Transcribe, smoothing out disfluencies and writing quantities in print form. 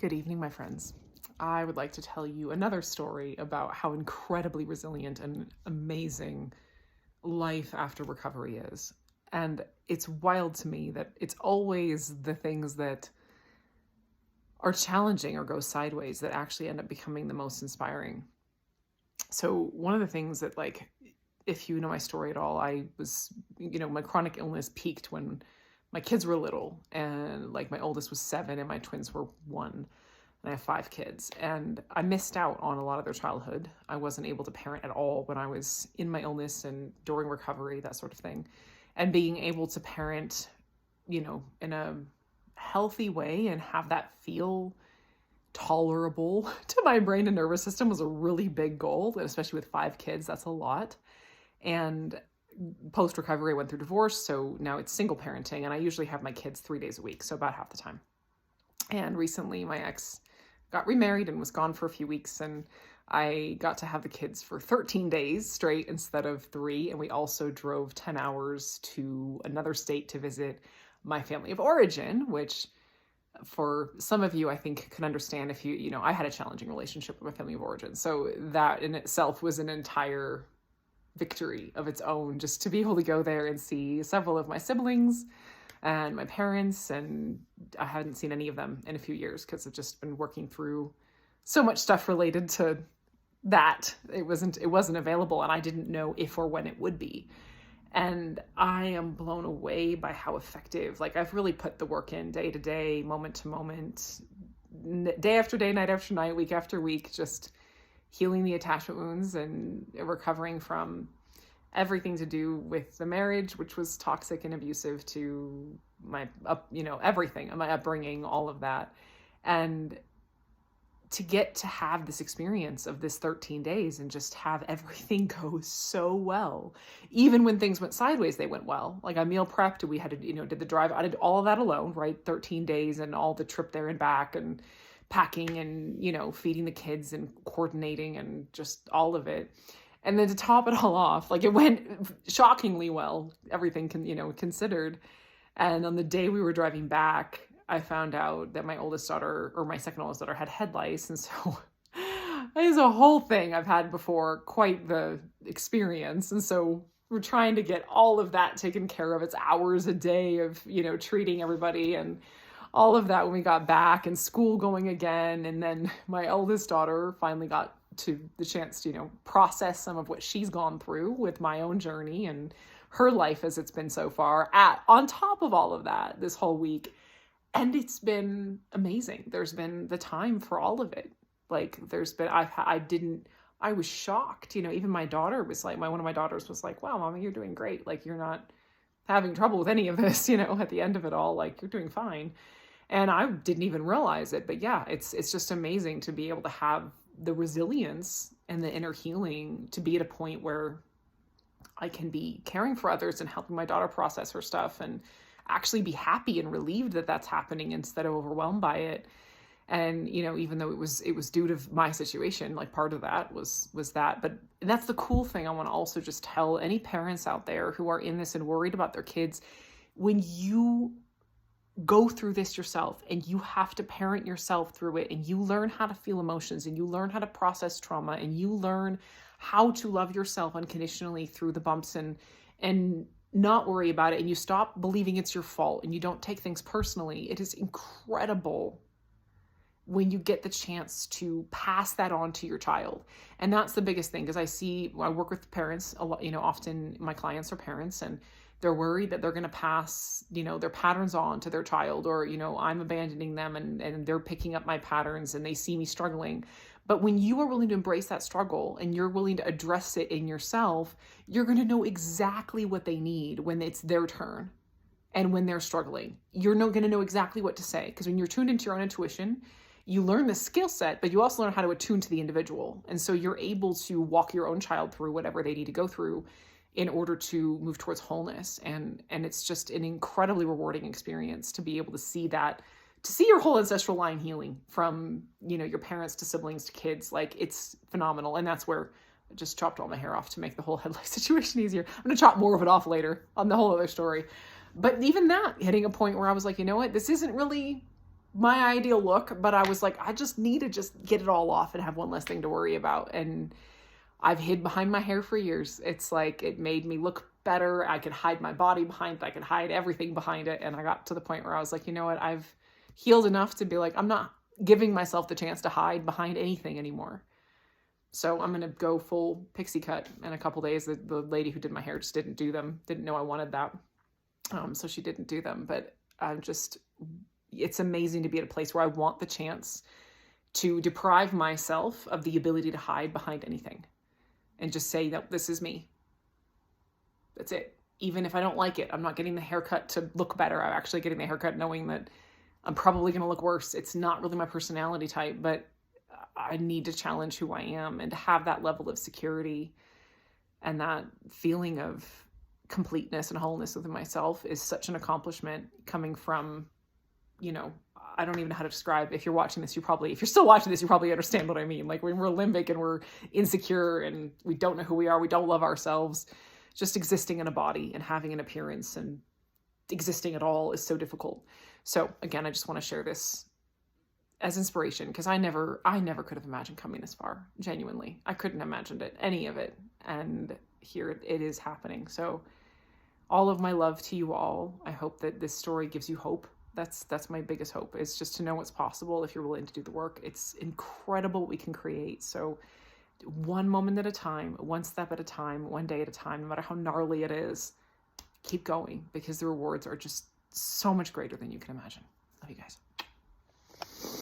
Good evening, my friends. I would like to tell you another story about how incredibly resilient and amazing life after recovery is. And it's wild to me that it's always the things that are challenging or go sideways that actually end up becoming the most inspiring. So, one of the things that, if you know my story at all, I was, my chronic illness peaked when my kids were little, and like my oldest was 7 and my twins were 1. And I have 5 kids, and I missed out on a lot of their childhood. I wasn't able to parent at all when I was in my illness and during recovery, that sort of thing. And being able to parent, in a healthy way and have that feel tolerable to my brain and nervous system was a really big goal, and especially with 5 kids, that's a lot. And post recovery, I went through divorce, so now it's single parenting, and I usually have my kids 3 days a week, so about half the time. And recently, my ex got remarried and was gone for a few weeks, and I got to have the kids for 13 days straight instead of 3. And we also drove 10 hours to another state to visit my family of origin, which for some of you, I think, can understand if I had a challenging relationship with my family of origin. So that in itself was an entire victory of its own, just to be able to go there and see several of my siblings and my parents. And I hadn't seen any of them in a few years because I've just been working through so much stuff related to that. It wasn't available, and I didn't know if or when it would be. And I am blown away by how effective, I've really put the work in day to day, moment to moment, day after day, night after night, week after week, just healing the attachment wounds and recovering from everything to do with the marriage, which was toxic and abusive, to my, everything, my upbringing, all of that. And to get to have this experience of this 13 days and just have everything go so well. Even when things went sideways, they went well. Like I meal prepped, we had to, did the drive. I did all of that alone, right? 13 days and all the trip there and back and packing and, feeding the kids and coordinating and just all of it. And then to top it all off, it went shockingly well, everything considered. And on the day we were driving back, I found out that my oldest daughter, or my second oldest daughter, had head lice. And so it is a whole thing I've had before, quite the experience. And so we're trying to get all of that taken care of. It's hours a day of, treating everybody and all of that when we got back, and school going again. And then my oldest daughter finally got to the chance to, process some of what she's gone through with my own journey and her life as it's been so far, on top of all of that this whole week. And it's been amazing. There's been the time for all of it. I was shocked, even my daughter was one of my daughters was like, wow, Mommy, you're doing great. You're not having trouble with any of this, at the end of it all, you're doing fine. And I didn't even realize it, but yeah, it's just amazing to be able to have the resilience and the inner healing to be at a point where I can be caring for others and helping my daughter process her stuff and actually be happy and relieved that that's happening instead of overwhelmed by it. And, even though it was due to my situation, part of that was that, but that's the cool thing. I want to also just tell any parents out there who are in this and worried about their kids, when you go through this yourself and you have to parent yourself through it, and you learn how to feel emotions, and you learn how to process trauma, and you learn how to love yourself unconditionally through the bumps and not worry about it, and you stop believing it's your fault and you don't take things personally, it is incredible when you get the chance to pass that on to your child. And that's the biggest thing, because I work with parents a lot, often my clients are parents, and they're worried that they're going to pass, their patterns on to their child, or, I'm abandoning them and they're picking up my patterns and they see me struggling. But when you are willing to embrace that struggle and you're willing to address it in yourself, you're going to know exactly what they need when it's their turn and when they're struggling. You're not going to know exactly what to say, because when you're tuned into your own intuition, you learn the skill set, but you also learn how to attune to the individual. And so you're able to walk your own child through whatever they need to go through in order to move towards wholeness. And it's just an incredibly rewarding experience to be able to see that, to see your whole ancestral line healing from, your parents to siblings to kids. It's phenomenal. And that's where I just chopped all my hair off to make the whole head lice situation easier. I'm going to chop more of it off later on the whole other story. But even that, hitting a point where I was like, you know what, this isn't really my ideal look, but I was like, I just need to just get it all off and have one less thing to worry about. And I've hid behind my hair for years. It's like, it made me look better. I could hide my body behind it. I could hide everything behind it. And I got to the point where I was like, you know what? I've healed enough to be like, I'm not giving myself the chance to hide behind anything anymore. So I'm going to go full pixie cut in a couple days. The lady who did my hair just didn't do them. Didn't know I wanted that. So she didn't do them. But I'm just, it's amazing to be at a place where I want the chance to deprive myself of the ability to hide behind anything and just say, no, this is me. That's it. Even if I don't like it, I'm not getting the haircut to look better. I'm actually getting the haircut knowing that I'm probably going to look worse. It's not really my personality type, but I need to challenge who I am, and to have that level of security and that feeling of completeness and wholeness within myself is such an accomplishment coming from, you know, I don't even know how to describe. If you're watching this, if you're still watching this, you probably understand what I mean. Like when we're limbic and we're insecure and we don't know who we are, we don't love ourselves, just existing in a body and having an appearance and existing at all is so difficult. So again, I just want to share this as inspiration, because I never could have imagined coming this far. Genuinely, I couldn't have imagined it, any of it. And here it is happening. So all of my love to you all. I hope that this story gives you hope. That's my biggest hope, is just to know what's possible if you're willing to do the work. It's incredible what we can create. So one moment at a time, one step at a time, one day at a time, no matter how gnarly it is, keep going, because the rewards are just so much greater than you can imagine. Love you guys.